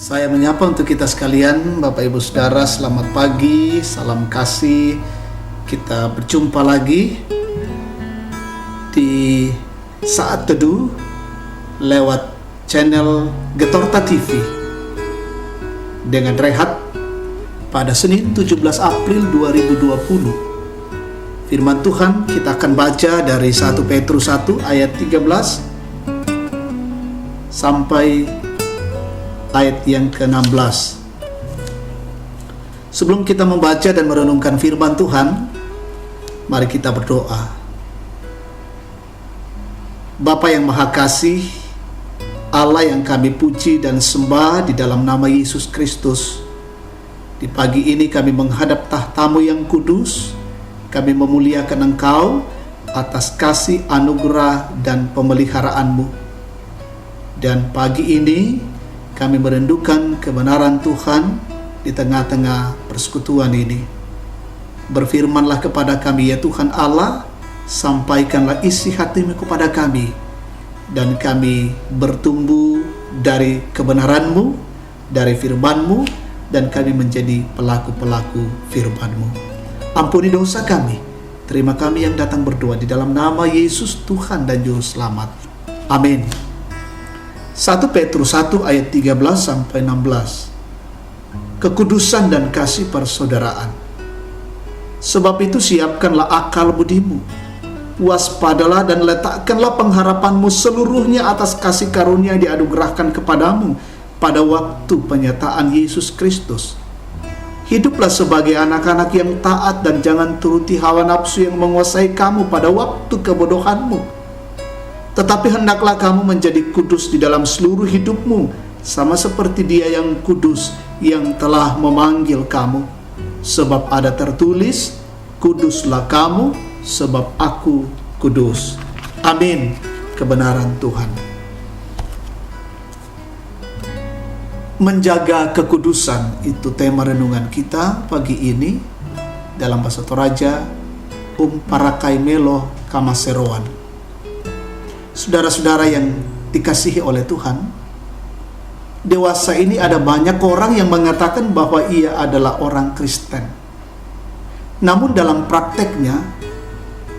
Saya menyapa untuk kita sekalian, Bapak Ibu Saudara, selamat pagi, salam kasih. Kita berjumpa lagi di Saat Teduh lewat channel Getorta TV dengan Rehat pada Senin 17 April 2020. Firman Tuhan kita akan baca dari 1 Petrus 1 ayat 13 sampai ayat yang ke-16. Sebelum kita membaca dan merenungkan firman Tuhan, mari kita berdoa. Bapa yang Maha Kasih, Allah yang kami puji dan sembah di dalam nama Yesus Kristus, di pagi ini kami menghadap tahta-Mu yang kudus. Kami memuliakan Engkau atas kasih, anugerah, dan pemeliharaan-Mu. Dan pagi ini kami merindukan kebenaran Tuhan di tengah-tengah persekutuan ini. Berfirmanlah kepada kami, ya Tuhan Allah, sampaikanlah isi hati-Mu kepada kami, dan kami bertumbuh dari kebenaran-Mu, dari firman-Mu, dan kami menjadi pelaku-pelaku firman-Mu. Ampuni dosa kami. Terima kami yang datang berdoa di dalam nama Yesus Tuhan dan Juru Selamat. Amin. 1 Petrus 1 ayat 13 sampai 16. Kekudusan dan kasih persaudaraan. Sebab itu siapkanlah akal budimu, waspadalah dan letakkanlah pengharapanmu seluruhnya atas kasih karunia yang dianugerahkan kepadamu pada waktu penyataan Yesus Kristus. Hiduplah sebagai anak-anak yang taat dan jangan turuti hawa nafsu yang menguasai kamu pada waktu kebodohanmu. Tetapi hendaklah kamu menjadi kudus di dalam seluruh hidupmu, sama seperti Dia yang kudus yang telah memanggil kamu. Sebab ada tertulis, kuduslah kamu, sebab aku kudus. Amin. Kebenaran Tuhan. Menjaga kekudusan, itu tema renungan kita pagi ini dalam bahasa Toraja, Parakai Melo Kamaseroan. Saudara-saudara yang dikasihi oleh Tuhan, dewasa ini ada banyak orang yang mengatakan bahwa ia adalah orang Kristen. Namun dalam prakteknya,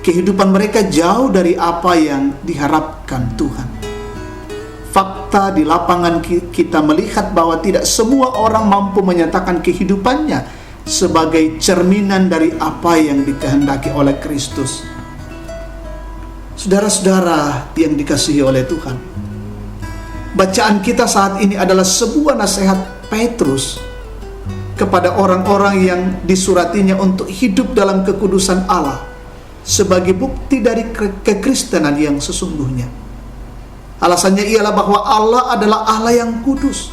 kehidupan mereka jauh dari apa yang diharapkan Tuhan. Fakta di lapangan kita melihat bahwa tidak semua orang mampu menyatakan kehidupannya sebagai cerminan dari apa yang dikehendaki oleh Kristus. Saudara-saudara yang dikasihi oleh Tuhan, bacaan kita saat ini adalah sebuah nasihat Petrus kepada orang-orang yang disuratinya untuk hidup dalam kekudusan Allah sebagai bukti dari kekristenan yang sesungguhnya. Alasannya ialah bahwa Allah adalah Allah yang kudus.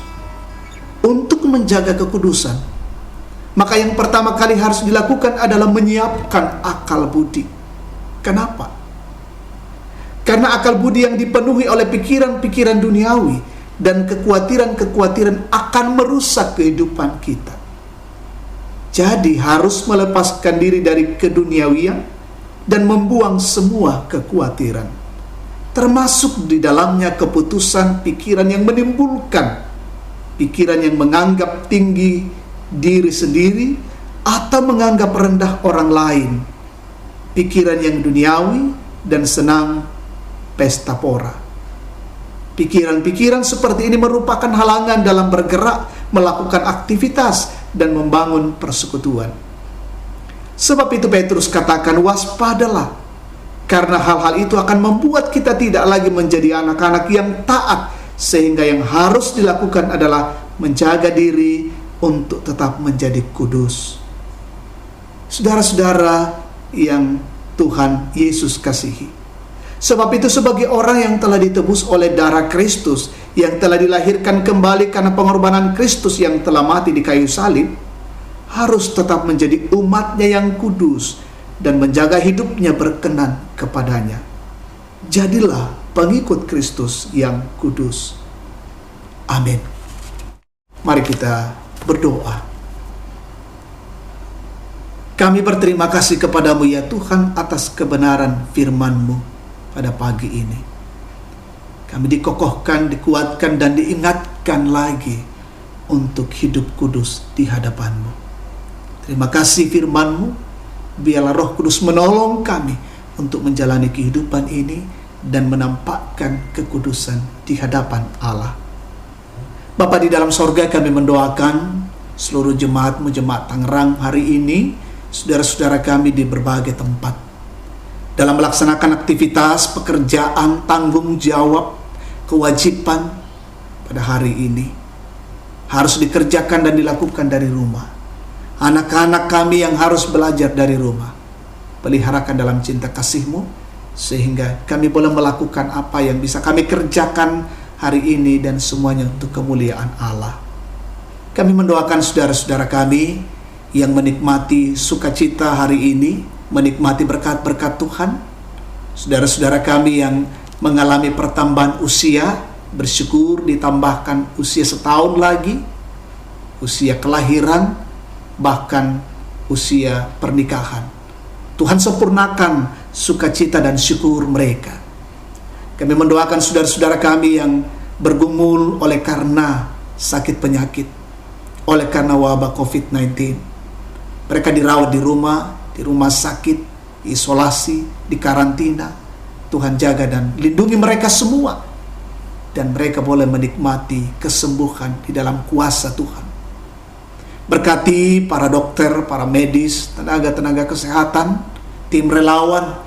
Untuk menjaga kekudusan, maka yang pertama kali harus dilakukan adalah menyiapkan akal budi. Kenapa? Karena akal budi yang dipenuhi oleh pikiran-pikiran duniawi dan kekhawatiran-kekhawatiran akan merusak kehidupan kita. Jadi harus melepaskan diri dari keduniawian dan membuang semua kekhawatiran, termasuk di dalamnya keputusan pikiran yang menimbulkan, pikiran yang menganggap tinggi diri sendiri atau menganggap rendah orang lain, pikiran yang duniawi dan senang pesta pora. Pikiran-pikiran seperti ini merupakan halangan dalam bergerak, melakukan aktivitas, dan membangun persekutuan. Sebab itu Petrus katakan, waspadalah, karena hal-hal itu akan membuat kita tidak lagi menjadi anak-anak yang taat, sehingga yang harus dilakukan adalah menjaga diri untuk tetap menjadi kudus. Saudara-saudara yang Tuhan Yesus kasihi, sebab itu sebagai orang yang telah ditebus oleh darah Kristus, yang telah dilahirkan kembali karena pengorbanan Kristus yang telah mati di kayu salib, harus tetap menjadi umatnya yang kudus dan menjaga hidupnya berkenan kepadanya. Jadilah pengikut Kristus yang kudus. Amin. Mari kita berdoa. Kami berterima kasih kepadamu ya Tuhan atas kebenaran firman-Mu pada pagi ini. Kami dikokohkan, dikuatkan, dan diingatkan lagi untuk hidup kudus di hadapan-Mu. Terima kasih firman-Mu, biarlah Roh Kudus menolong kami untuk menjalani kehidupan ini dan menampakkan kekudusan di hadapan Allah. Bapa di dalam sorga, kami mendoakan seluruh jemaat-Mu, jemaat Tangerang hari ini, saudara-saudara kami di berbagai tempat, dalam melaksanakan aktivitas, pekerjaan, tanggung jawab, kewajiban pada hari ini, harus dikerjakan dan dilakukan dari rumah. Anak-anak kami yang harus belajar dari rumah, peliharakan dalam cinta kasih-Mu, sehingga kami boleh melakukan apa yang bisa kami kerjakan hari ini dan semuanya untuk kemuliaan Allah. Kami mendoakan saudara-saudara kami yang menikmati sukacita hari ini, menikmati berkat-berkat Tuhan. Saudara-saudara kami yang mengalami pertambahan usia, bersyukur ditambahkan usia setahun lagi, usia kelahiran, bahkan usia pernikahan. Tuhan sempurnakan sukacita dan syukur mereka. Kami mendoakan saudara-saudara kami yang bergumul oleh karena sakit penyakit, oleh karena wabah COVID-19. Mereka dirawat di rumah sakit, isolasi, di karantina. Tuhan jaga dan lindungi mereka semua, dan mereka boleh menikmati kesembuhan di dalam kuasa Tuhan. Berkati para dokter, para medis, tenaga-tenaga kesehatan, tim relawan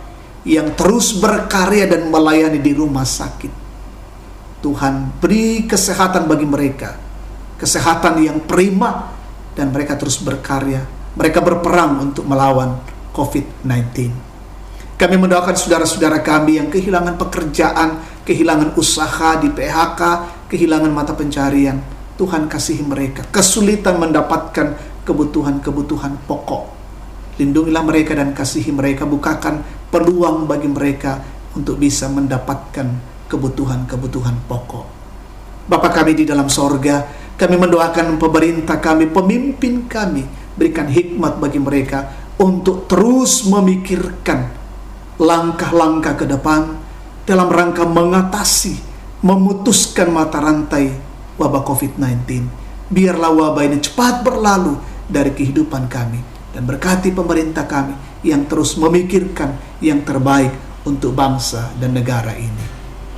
yang terus berkarya dan melayani di rumah sakit. Tuhan beri kesehatan bagi mereka, kesehatan yang prima, dan mereka terus berkarya. Mereka berperang untuk melawan COVID-19. Kami mendoakan saudara-saudara kami yang kehilangan pekerjaan, kehilangan usaha, di PHK, kehilangan mata pencarian. Tuhan kasihi mereka, kesulitan mendapatkan kebutuhan-kebutuhan pokok. Lindungilah mereka dan kasihi mereka, bukakan peluang bagi mereka untuk bisa mendapatkan kebutuhan-kebutuhan pokok. Bapa kami di dalam sorga, kami mendoakan pemerintah kami, pemimpin kami, berikan hikmat bagi mereka untuk terus memikirkan langkah-langkah ke depan dalam rangka mengatasi, memutuskan mata rantai wabah COVID-19. Biarlah wabah ini cepat berlalu dari kehidupan kami, dan berkati pemerintah kami yang terus memikirkan yang terbaik untuk bangsa dan negara ini.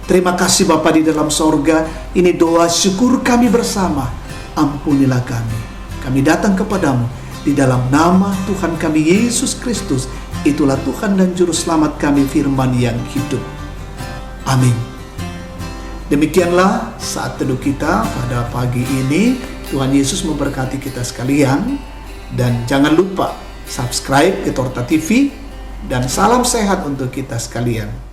Terima kasih Bapa di dalam sorga, ini doa syukur kami bersama. Ampunilah kami. Kami datang kepadamu di dalam nama Tuhan kami Yesus Kristus. Itulah Tuhan dan Juru Selamat kami, firman yang hidup. Amin. Demikianlah saat teduh kita pada pagi ini. Tuhan Yesus memberkati kita sekalian. Dan jangan lupa subscribe ke Torta TV. Dan salam sehat untuk kita sekalian.